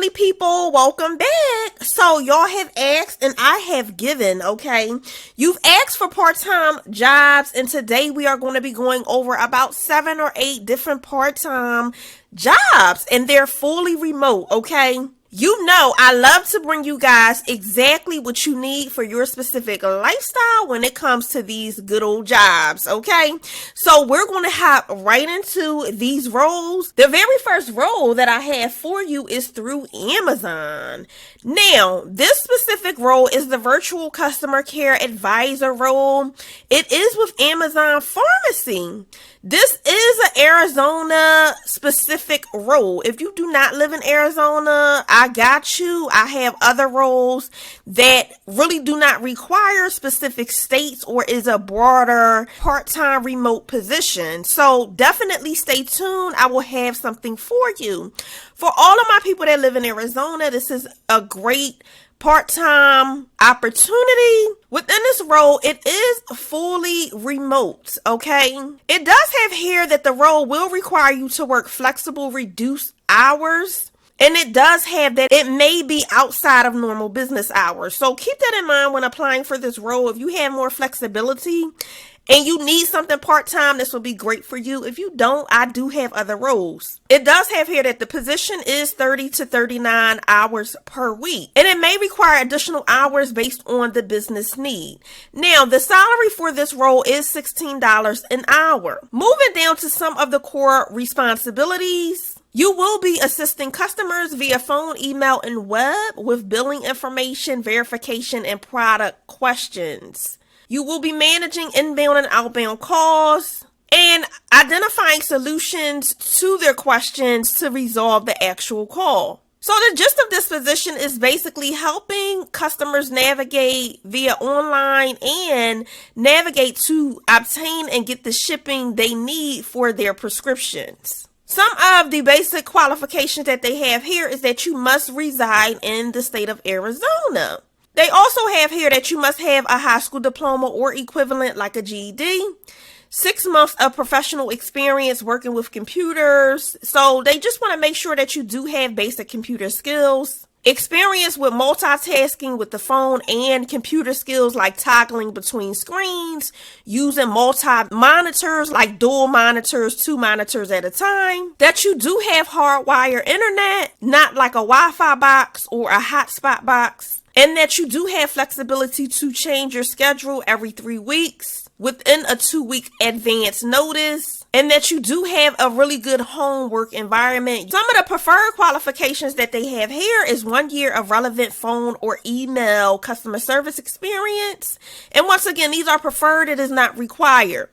lovely people, welcome back. So y'all have asked and I have given, okay? You've asked for part-time jobs, and today we are going to be going over about 7 or 8 different part-time jobs, and they're fully remote, okay? You know, I love to bring you guys exactly what you need for your specific lifestyle when it comes to these good old jobs, okay? So we're going to hop right into these roles. The very first role that I have for you is through Amazon. Now, this specific role is the virtual customer care advisor role. It is with Amazon Pharmacy. This is an Arizona specific role. If you do not live in Arizona, I got you. I have other roles that really do not require specific states or is a broader part-time remote position. So definitely stay tuned. I will have something for you. For all of my people that live in Arizona, this is a great part-time opportunity. Within this role, it is fully remote, okay? It does have here that the role will require you to work flexible, reduced hours. And it does have that it may be outside of normal business hours. So keep that in mind when applying for this role. If you have more flexibility and you need something part-time, this will be great for you. If you don't, I do have other roles. It does have here that the position is 30 to 39 hours per week, and it may require additional hours based on the business need. Now, the salary for this role is $16 an hour. Moving down to some of the core responsibilities. You will be assisting customers via phone, email, and web with billing information, verification, and product questions. You will be managing inbound and outbound calls and identifying solutions to their questions to resolve the actual call. So the gist of this position is basically helping customers navigate via online and navigate to obtain and get the shipping they need for their prescriptions. Some of the basic qualifications that they have here is that you must reside in the state of Arizona. They also have here that you must have a high school diploma or equivalent like a GED, 6 months of professional experience working with computers. So they just want to make sure that you do have basic computer skills, experience with multitasking with the phone, and computer skills like toggling between screens, using multi-monitors like dual monitors, 2 monitors at a time, that you do have hardwired internet, not like a Wi-Fi box or a hotspot box, and that you do have flexibility to change your schedule every 3 weeks within a 2-week advance notice, and that you do have a really good home work environment. Some of the preferred qualifications that they have here is 1 year of relevant phone or email customer service experience. And once again, these are preferred. It is not required.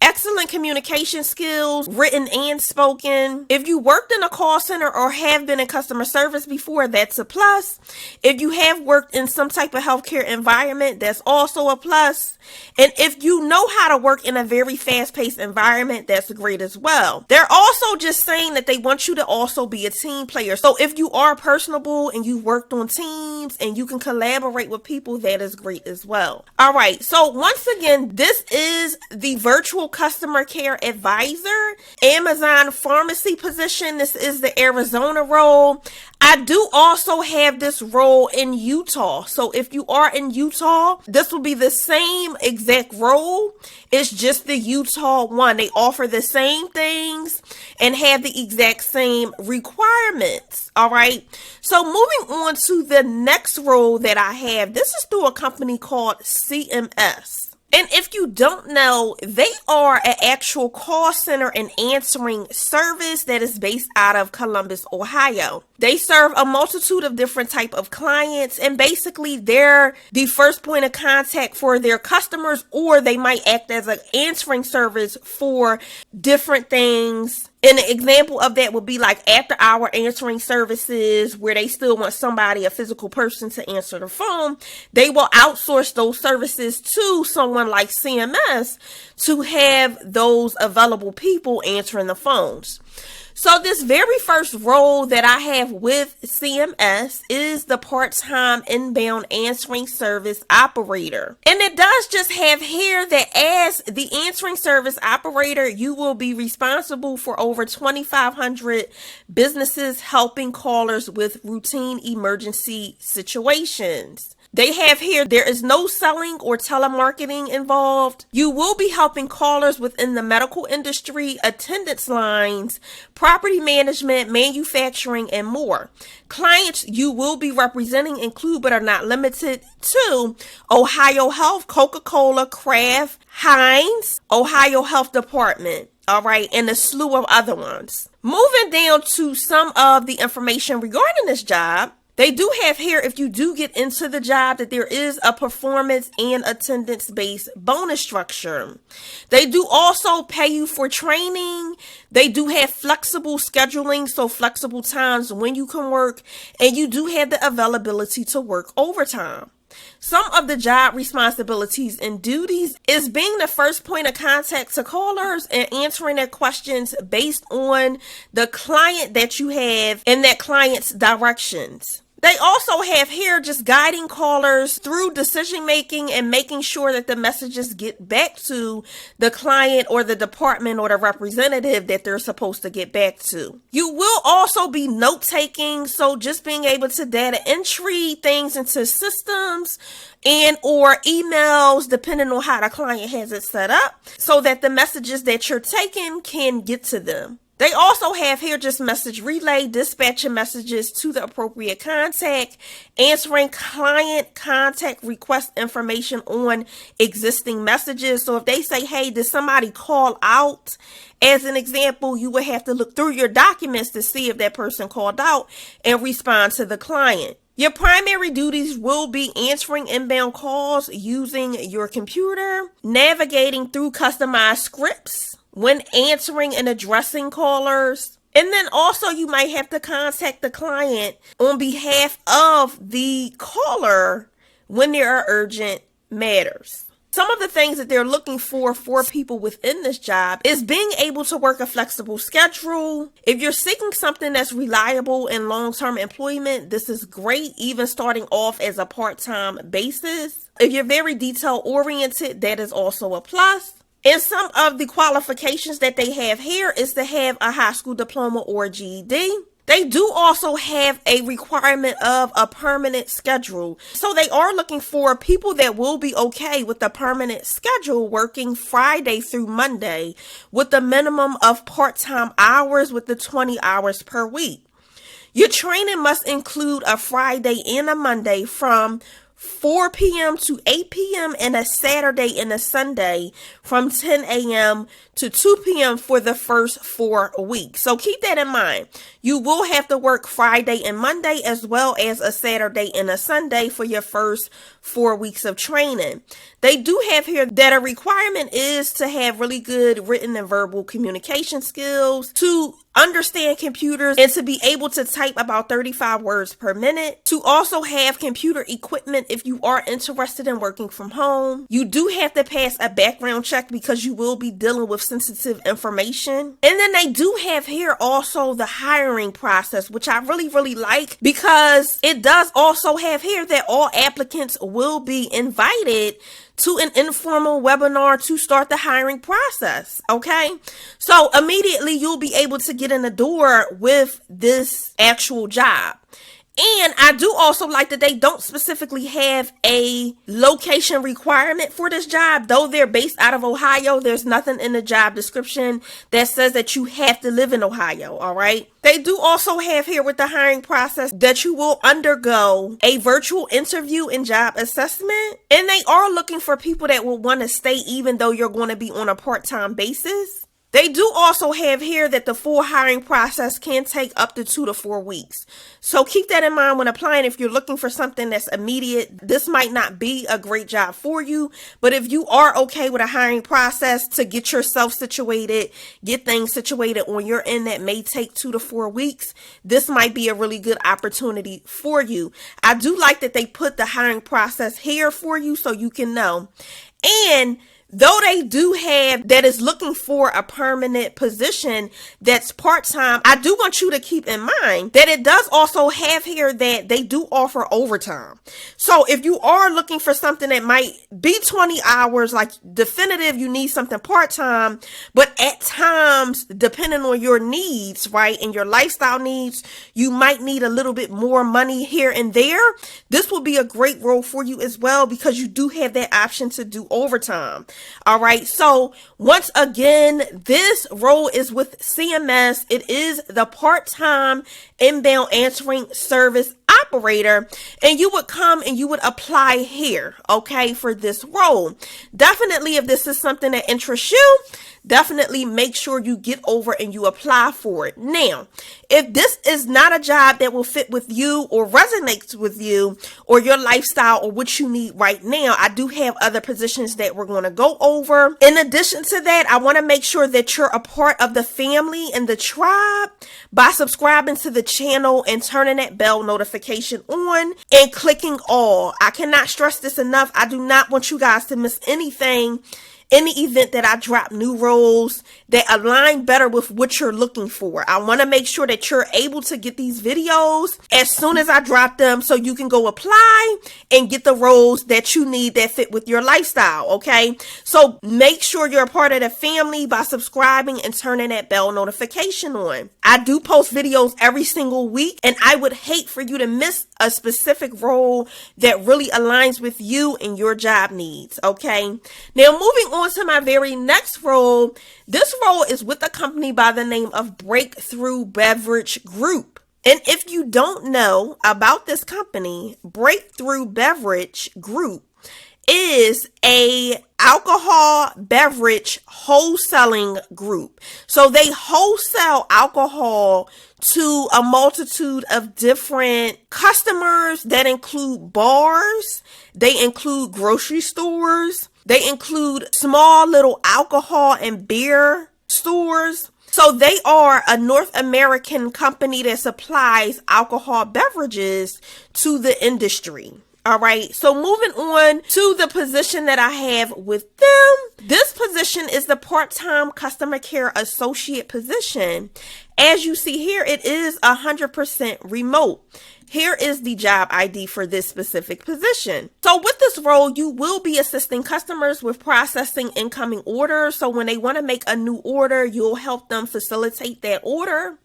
Excellent communication skills, written and spoken. If you worked in a call center or have been in customer service before, that's a plus. If you have worked in some type of healthcare environment, that's also a plus. And if you know how to work in a very fast-paced environment, that's great as well. They're also just saying that they want you to also be a team player. So if you are personable and you worked on teams and you can collaborate with people, that is great as well. All right. So once again, this is the virtual customer care advisor, Amazon Pharmacy position. This is the Arizona role. I do also have this role in Utah. So if you are in Utah, this will be the same exact role. It's just the Utah one. They offer the same things and have the exact same requirements. All right. So moving on to the next role that I have, this is through a company called CMS. And if you don't know, they are an actual call center and answering service that is based out of Columbus, Ohio. They serve a multitude of different type of clients, and basically they're the first point of contact for their customers, or they might act as an answering service for different things. And an example of that would be like after hour answering services where they still want somebody, a physical person, to answer the phone. They will outsource those services to someone like CMS to have those available people answering the phones. So this very first role that I have with CMS is the part-time inbound answering service operator. And it does just have here that as the answering service operator, you will be responsible for over 2,500 businesses helping callers with routine emergency situations. They have here, there is no selling or telemarketing involved. You will be helping callers within the medical industry, attendance lines, property management, manufacturing, and more. Clients you will be representing include but are not limited to Ohio Health, Coca-Cola, Kraft, Heinz, Ohio Health Department. All right, and a slew of other ones. Moving down to some of the information regarding this job. They do have here, if you do get into the job, that there is a performance and attendance-based bonus structure. They do also pay you for training. They do have flexible scheduling, so flexible times when you can work, and you do have the availability to work overtime. Some of the job responsibilities and duties is being the first point of contact to callers and answering their questions based on the client that you have and that client's directions. They also have here just guiding callers through decision making and making sure that the messages get back to the client or the department or the representative that they're supposed to get back to. You will also be note taking, so just being able to data entry things into systems and or emails depending on how the client has it set up so that the messages that you're taking can get to them. They also have here just message relay, dispatching messages to the appropriate contact, answering client contact request information on existing messages. So if they say, hey, did somebody call out? As an example, you would have to look through your documents to see if that person called out and respond to the client. Your primary duties will be answering inbound calls using your computer, navigating through customized scripts when answering and addressing callers. And then also you might have to contact the client on behalf of the caller when there are urgent matters. Some of the things that they're looking for people within this job is being able to work a flexible schedule. If you're seeking something that's reliable and long-term employment, this is great, even starting off as a part-time basis. If you're very detail-oriented, that is also a plus. And some of the qualifications that they have here is to have a high school diploma or GED. They do also have a requirement of a permanent schedule. So they are looking for people that will be okay with the permanent schedule, working Friday through Monday with a minimum of part-time hours with the 20 hours per week. Your training must include a Friday and a Monday from 4 p.m. to 8 p.m. and a Saturday and a Sunday from 10 a.m. to 2 p.m. for the first 4 weeks. So keep that in mind. You will have to work Friday and Monday as well as a Saturday and a Sunday for your first 4 weeks of training. They do have here that a requirement is to have really good written and verbal communication skills, to understand computers, and to be able to type about 35 words per minute, to also have computer equipment if you are interested in working from home. You do have to pass a background check because you will be dealing with sensitive information. And then they do have here also the hiring process, which I really like, because it does also have here that all applicants will be invited to an informal webinar to start the hiring process. Okay, so immediately you'll be able to get in the door with this actual job. And I do also like that they don't specifically have a location requirement for this job. Though they're based out of Ohio, there's nothing in the job description that says that you have to live in Ohio, all right? They do also have here with the hiring process that you will undergo a virtual interview and job assessment. And they are looking for people that will want to stay even though you're going to be on a part-time basis. They do also have here that the full hiring process can take up to 2 to 4 weeks. So keep that in mind when applying. If you're looking for something that's immediate, this might not be a great job for you. But if you are okay with a hiring process to get yourself situated, get things situated on your end that may take 2 to 4 weeks, this might be a really good opportunity for you. I do like that they put the hiring process here for you so you can know. And though they do have that is looking for a permanent position that's part-time, I do want you to keep in mind that it does also have here that they do offer overtime. So if you are looking for something that might be 20 hours, like definitive, you need something part-time, but at times, depending on your needs, right, and your lifestyle needs, you might need a little bit more money here and there. This will be a great role for you as well, because you do have that option to do overtime. All right. So once again, this role is with CMS. It is the part-time inbound answering service operator, and you would come and you would apply here, okay, for this role. Definitely, if this is something that interests you, definitely make sure you get over and you apply for it. Now, if this is not a job that will fit with you or resonates with you or your lifestyle or what you need right now, I do have other positions that we're going to go over. In addition to that, I want to make sure that you're a part of the family and the tribe by subscribing to the channel and turning that bell notification on and clicking all. I cannot stress this enough. I do not want you guys to miss anything in the event that I drop new roles that align better with what you're looking for. I want to make sure that you're able to get these videos as soon as I drop them, so you can go apply and get the roles that you need that fit with your lifestyle, okay? So make sure you're a part of the family by subscribing and turning that bell notification on. I do post videos every single week, and I would hate for you to miss a specific role that really aligns with you and your job needs, okay? Now, moving on to my very next role. This role is with a company by the name of Breakthru Beverage Group. And if you don't know about this company, Breakthru Beverage Group is a alcohol beverage wholesaling group. So they wholesale alcohol to a multitude of different customers that include bars, they include grocery stores, they include small little alcohol and beer stores. So they are a North American company that supplies alcohol beverages to the industry. All right, so moving on to the position that I have with them. This position is the part-time customer care associate position. As you see here, it is 100% remote. Here is the job ID for this specific position. So with this role, you will be assisting customers with processing incoming orders. So when they want to make a new order, you'll help them facilitate that order.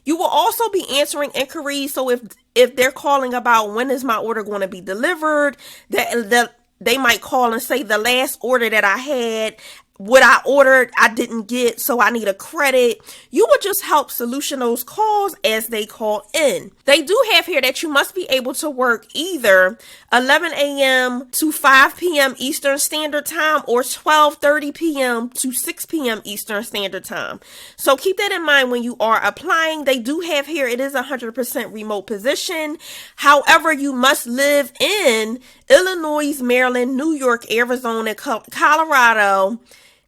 You will also be answering inquiries. So if they're calling about when is my order going to be delivered, that they might call and say the last order that I had, what I ordered, I didn't get, so I need a credit. You will just help solution those calls as they call in. They do have here that you must be able to work either 11 a.m. to 5 p.m. Eastern Standard Time or 12:30 p.m. to 6 p.m. Eastern Standard Time. So keep that in mind when you are applying. They do have here, it is a 100% remote position. However, you must live in Illinois, Maryland, New York, Arizona, Colorado,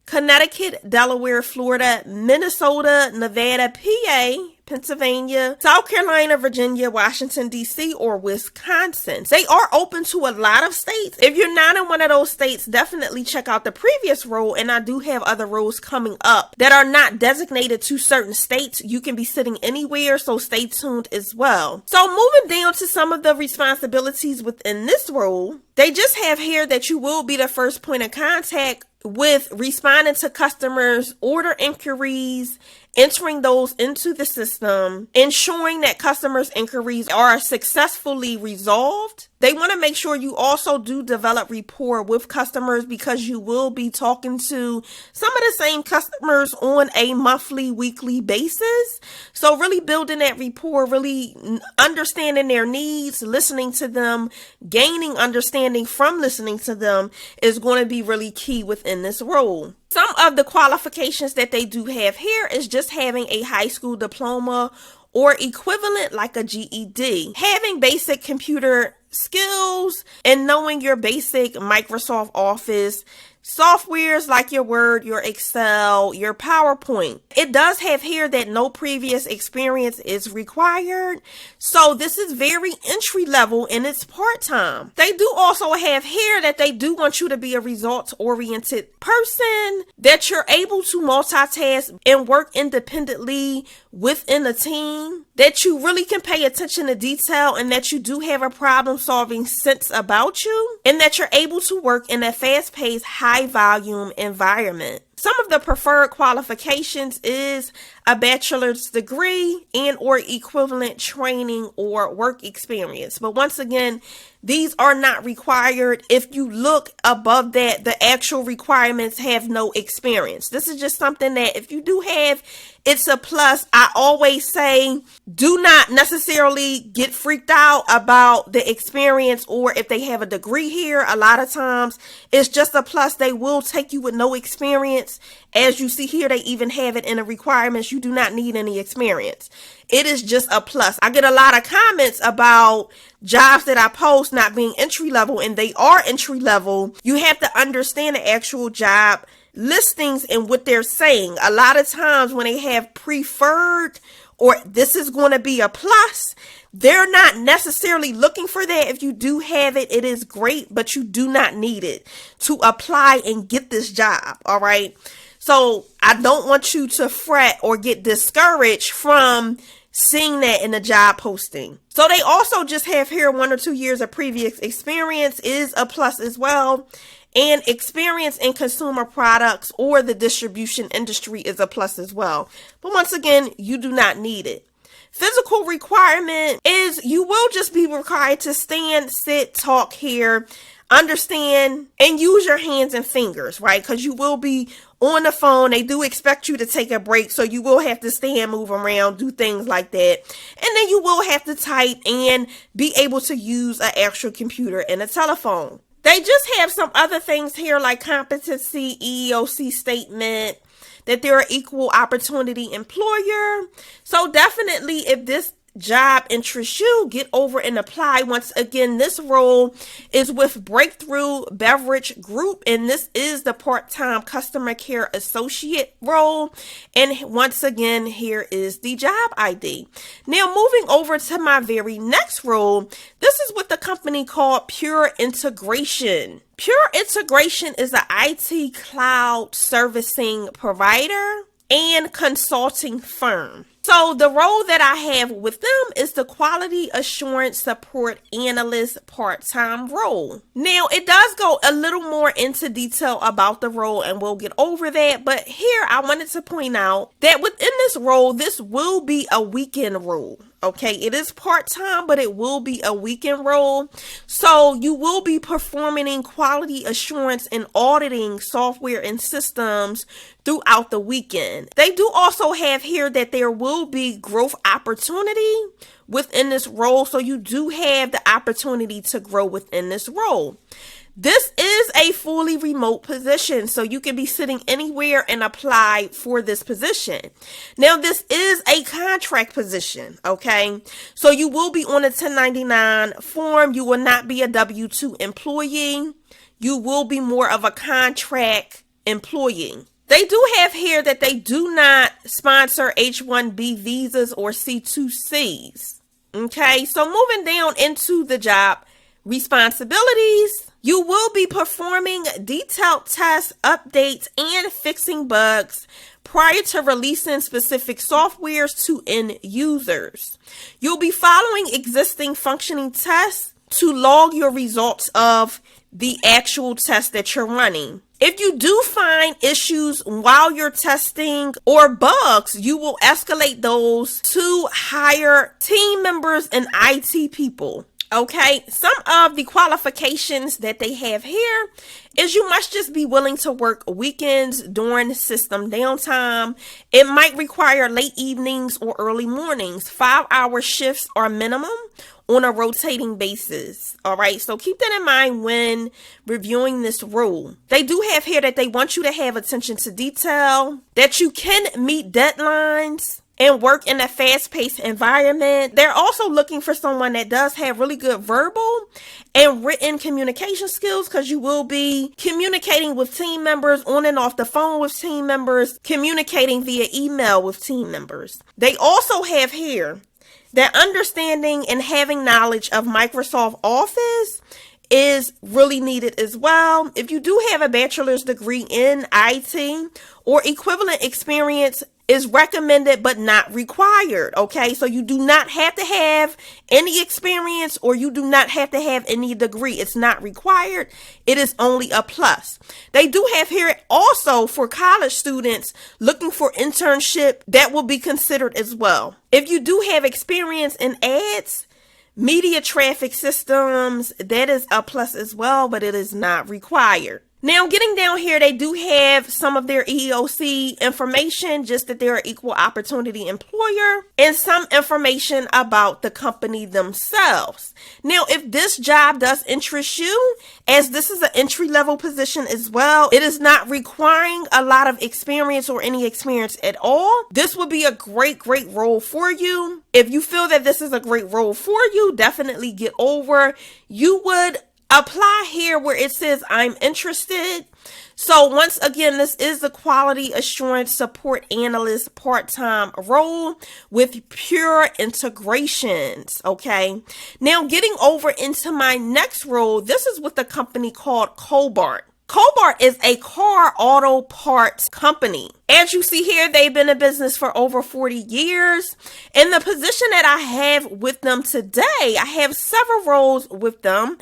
Connecticut, Delaware, Florida, Minnesota, Nevada, PA, Pennsylvania, South Carolina, Virginia, Washington, D.C., or Wisconsin. They are open to a lot of states. If you're not in one of those states, definitely check out the previous role, and I do have other roles coming up that are not designated to certain states. You can be sitting anywhere, so stay tuned as well. So moving down to some of the responsibilities within this role, they just have here that you will be the first point of contact with responding to customers' order inquiries, entering those into the system, ensuring that customers' inquiries are successfully resolved. They want to make sure you also do develop rapport with customers, because you will be talking to some of the same customers on a monthly, weekly basis. So really building that rapport, really understanding their needs, listening to them, gaining understanding from listening to them is going to be really key within this role. Some of the qualifications that they do have here is just having a high school diploma or equivalent like a GED, having basic computer skills and knowing your basic Microsoft Office softwares like your Word, your Excel, your PowerPoint. It does have here that no previous experience is required. So this is very entry level and it's part-time. They do also have here that they do want you to be a results-oriented person, that you're able to multitask and work independently within a team, that you really can pay attention to detail, and that you do have a problem-solving sense about you, and that you're able to work in a fast-paced, high-volume environment. Some of the preferred qualifications is a bachelor's degree and or equivalent training or work experience. But once again, these are not required. If you look above that, the actual requirements have no experience. This is just something that if you do have, it's a plus. I always say, do not necessarily get freaked out about the experience or if they have a degree here. A lot of times it's just a plus. They will take you with no experience. As you see here, they even have it in the requirements. You do not need any experience. It is just a plus. I get a lot of comments about jobs that I post not being entry level, and they are entry level. You have to understand the actual job listings and what they're saying. A lot of times when they have preferred or this is going to be a plus, they're not necessarily looking for that. If you do have it, it is great, but you do not need it to apply and get this job. All right. So I don't want you to fret or get discouraged from seeing that in the job posting. So they also just have here 1 or 2 years of previous experience is a plus as well. And experience in consumer products or the distribution industry is a plus as well. But once again, you do not need it. Physical requirement is you will just be required to stand, sit, talk here, understand, and use your hands and fingers, right? Because you will be on the phone. They do expect you to take a break, so you will have to stand, move around, do things like that. And then you will have to type and be able to use an actual computer and a telephone. They just have some other things here like competency, EEOC statement, that they're an equal opportunity employer. So definitely if this job interests you, get over and apply. Once again, this role is with Breakthru Beverage Group, and this is the part-time customer care associate role. And once again, here is the job ID. Now, moving over to my very next role, this is with the company called Pure Integration. Pure Integration is an IT cloud servicing provider and consulting firm. So the role that I have with them is the Quality Assurance Support Analyst part-time role. Now, it does go a little more into detail about the role, and we'll get over that. But here, I wanted to point out that within this role, this will be a weekend role. Okay, it is part-time, but it will be a weekend role. So you will be performing quality assurance and auditing software and systems throughout the weekend. They do also have here that there will be growth opportunity within this role. So you do have the opportunity to grow within this role. This is a fully remote position, so you can be sitting anywhere and apply for this position. Now, this is a contract position, okay? So you will be on a 1099 form. You will not be a W-2 employee. You will be more of a contract employee. They do have here that they do not sponsor H-1B visas or C2Cs, okay? So moving down into the job responsibilities, you will be performing detailed tests, updates, and fixing bugs prior to releasing specific softwares to end users. You'll be following existing functioning tests to log your results of the actual test that you're running. If you do find issues while you're testing or bugs, you will escalate those to higher team members and IT people. Okay, some of the qualifications that they have here is you must just be willing to work weekends during system downtime. It might require late evenings or early mornings. 5-hour shifts are minimum on a rotating basis. All right, so keep that in mind when reviewing this role. They do have here that they want you to have attention to detail, that you can meet deadlines, and work in a fast-paced environment. They're also looking for someone that does have really good verbal and written communication skills, because you will be communicating with team members on and off the phone with team members, communicating via email with team members. They also have here that understanding and having knowledge of Microsoft Office is really needed as well. If you do have a bachelor's degree in IT or equivalent experience, is recommended but not required. Okay, so you do not have to have any experience, or you do not have to have any degree. It's not required. It is only a plus. They do have here also for college students looking for internship, that will be considered as well. If you do have experience in ads, media traffic systems, that is a plus as well, but it is not required. Now, getting down here, they do have some of their EEOC information, just that they're an equal opportunity employer, and some information about the company themselves. Now, if this job does interest you, as this is an entry-level position as well, it is not requiring a lot of experience or any experience at all. This would be a great role for you. If you feel that this is a great role for you, definitely get over. You would apply here where it says I'm interested. So once again, this is the quality assurance support analyst part-time role with pure integrations. Okay, now getting over into my next role, this is with the company called Copart. Copart is a car auto parts company. As you see here, they've been in business for over 40 years. And the position that I have with them today, I have several roles with them.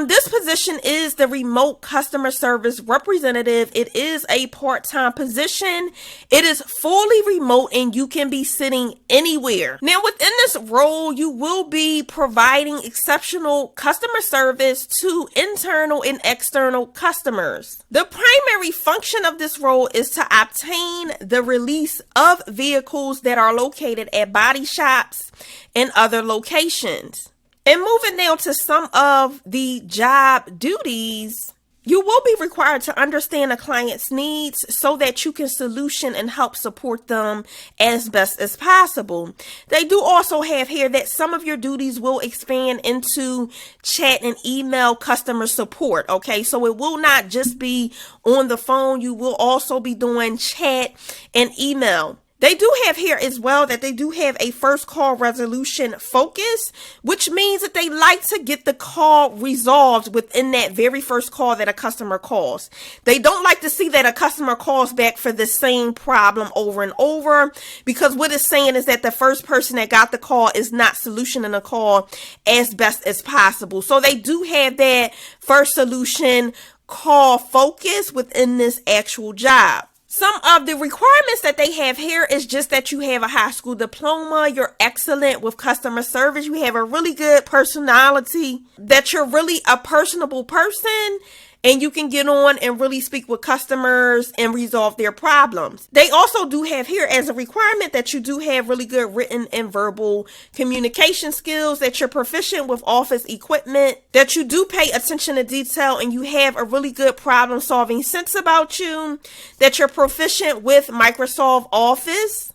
This position is the remote customer service representative. It is a part-time position. It is fully remote and you can be sitting anywhere. Now, within this role, you will be providing exceptional customer service to internal and external customers. The primary function of this role is to obtain the release of vehicles that are located at body shops and other locations. And moving down to some of the job duties, you will be required to understand a client's needs so that you can solution and help support them as best as possible. They do also have here that some of your duties will expand into chat and email customer support. Okay, so it will not just be on the phone. You will also be doing chat and email. They do have here as well that they do have a first call resolution focus, which means that they like to get the call resolved within that very first call that a customer calls. They don't like to see that a customer calls back for the same problem over and over, because what it's saying is that the first person that got the call is not solutioning the call as best as possible. So they do have that first solution call focus within this actual job. Some of the requirements that they have here is just that you have a high school diploma, you're excellent with customer service, you have a really good personality, that you're really a personable person, and you can get on and really speak with customers and resolve their problems. They also do have here as a requirement that you do have really good written and verbal communication skills, that you're proficient with office equipment, that you do pay attention to detail, and you have a really good problem solving sense about you, that you're proficient with Microsoft Office,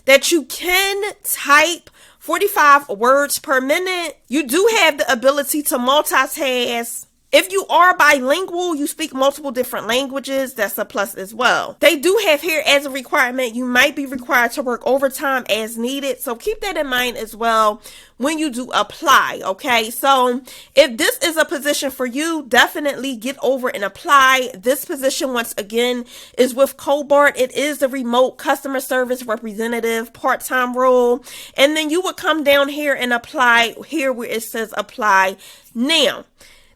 that you can type 45 words per minute. You do have the ability to multitask. If you are bilingual, you speak multiple different languages, that's a plus as well. They do have here as a requirement, you might be required to work overtime as needed. So keep that in mind as well when you do apply, okay? So if this is a position for you, definitely get over and apply. This position, once again, is with Copart. It is the remote customer service representative part-time role. And then you would come down here and apply here where it says apply now.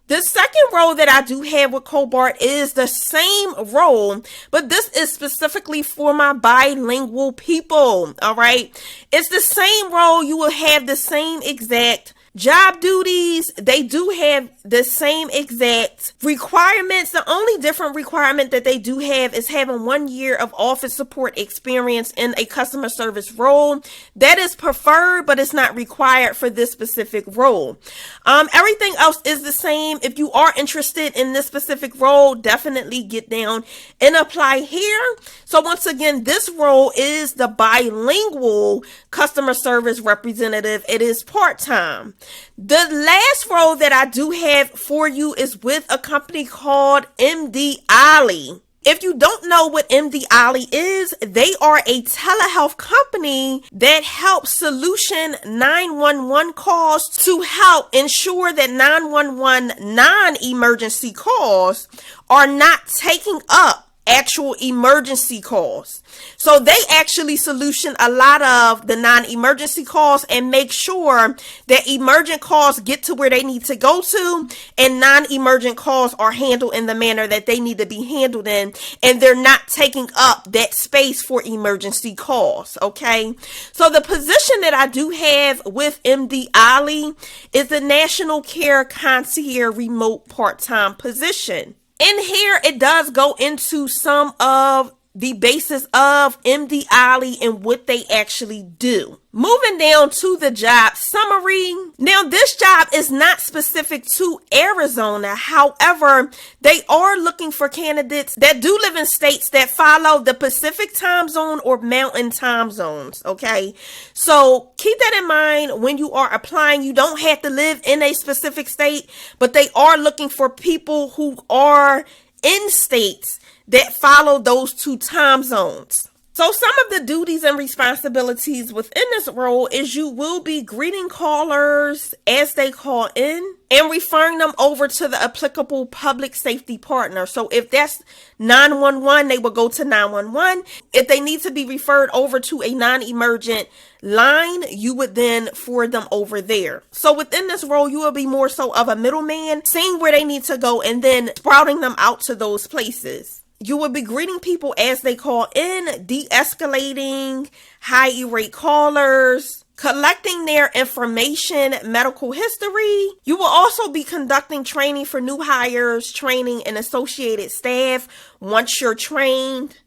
The second role that I do have with Copart is the same role, but this is specifically for my bilingual people, all right? It's the same role. You will have the same exact Job duties, they do have the same exact requirements. The only different requirement that they do have is having 1 year of office support experience in a customer service role. That is preferred, but it's not required for this specific role. Everything else is the same. If you are interested in this specific role, definitely get down and apply here. So once again, this role is the bilingual customer service representative. It is part-time. The last role that I do have for you is with a company called MD Ali. If you don't know what MD Ali is, they are a telehealth company that helps solution 911 calls to help ensure that 911 non-emergency calls are not taking up actual emergency calls. So they actually solution a lot of the non-emergency calls and make sure that emergent calls get to where they need to go to, and non-emergent calls are handled in the manner that they need to be handled in, and they're not taking up that space for emergency calls. Okay, so the position that I do have with MD Ali is the National Care Concierge remote part-time position. In here, it does go into some of the basis of MD Ali and what they actually do. Moving down to the job summary. Now, this job is not specific to Arizona. However, they are looking for candidates that do live in states that follow the Pacific time zone or Mountain time zones. Okay, so keep that in mind when you are applying. You don't have to live in a specific state, but they are looking for people who are in states that follow those two time zones. So some of the duties and responsibilities within this role is you will be greeting callers as they call in and referring them over to the applicable public safety partner. So if that's 911, they will go to 911. If they need to be referred over to a non-emergent line, you would then forward them over there. So within this role, you will be more so of a middleman, seeing where they need to go and then sprouting them out to those places. You will be greeting people as they call in, de-escalating high irate callers, collecting their information, medical history. You will also be conducting training for new hires, training and associated staff once you're trained.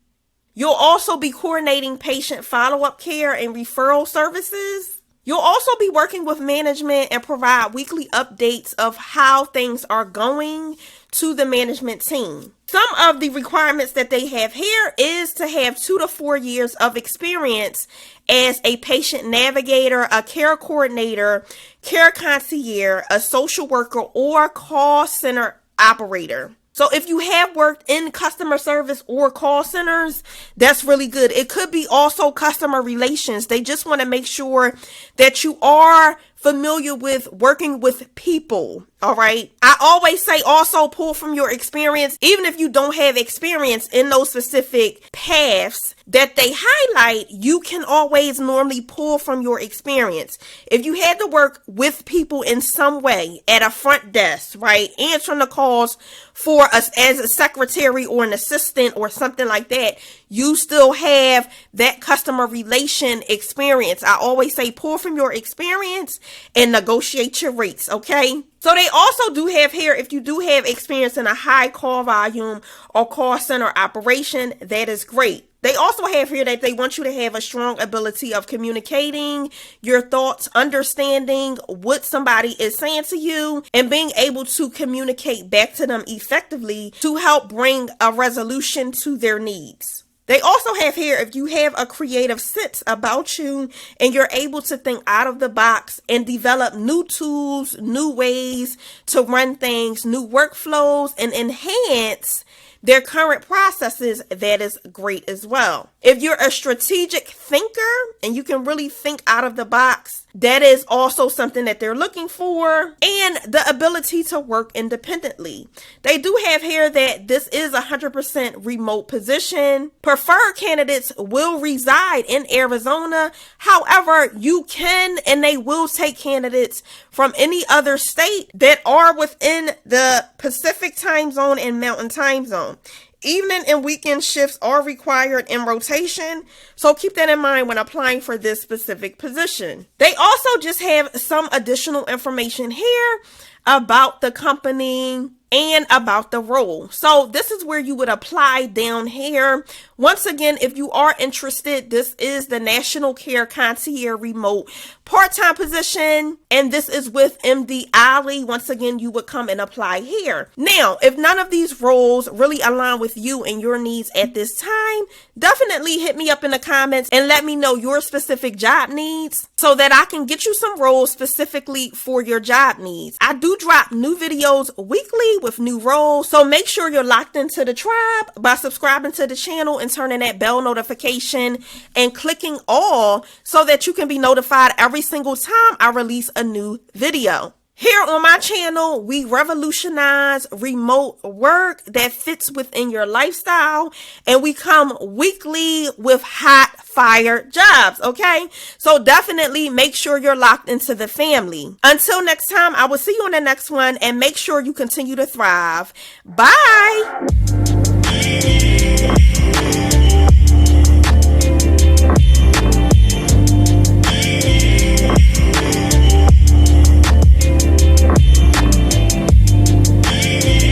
You'll also be coordinating patient follow-up care and referral services. You'll also be working with management and provide weekly updates of how things are going to the management team. Some of the requirements that they have here is to have 2 to 4 years of experience as a patient navigator, a care coordinator, care concierge, a social worker, or call center operator. So if you have worked in customer service or call centers, that's really good. It could be also customer relations. They just want to make sure that you are familiar with working with people. All right. I always say also pull from your experience. Even if you don't have experience in those specific paths that they highlight, you can always normally pull from your experience. If you had to work with people in some way at a front desk, right, answering the calls for us as a secretary or an assistant or something like that, you still have that customer relation experience. I always say pull from your experience and negotiate your rates. Okay. So they also do have here, if you do have experience in a high call volume or call center operation, that is great. They also have here that they want you to have a strong ability of communicating your thoughts, understanding what somebody is saying to you, and being able to communicate back to them effectively to help bring a resolution to their needs. They also have here, if you have a creative sense about you and you're able to think out of the box and develop new tools, new ways to run things, new workflows, and enhance their current processes, that is great as well. If you're a strategic thinker and you can really think out of the box, that is also something that they're looking for, and the ability to work independently. They do have here that this is 100% remote position. Preferred candidates will reside in Arizona. However, you can and they will take candidates from any other state that are within the Pacific time zone and Mountain time zone. Evening and weekend shifts are required in rotation, so keep that in mind when applying for this specific position. They also just have some additional information here about the company and about the role. So this is where you would apply down here. Once again, if you are interested, this is the National Care Concierge remote part-time position, and this is with MD Ali. Once again, you would come and apply here. Now, if none of these roles really align with you and your needs at this time, definitely hit me up in the comments and let me know your specific job needs so that I can get you some roles specifically for your job needs. I do drop new videos weekly with new roles, so make sure you're locked into the tribe by subscribing to the channel and turning that bell notification and clicking all so that you can be notified every single time I release a new video. Here on my channel, we revolutionize remote work that fits within your lifestyle, and we come weekly with hot fire jobs, okay? So definitely make sure you're locked into the family. Until next time, I will see you on the next one, and make sure you continue to thrive. Bye!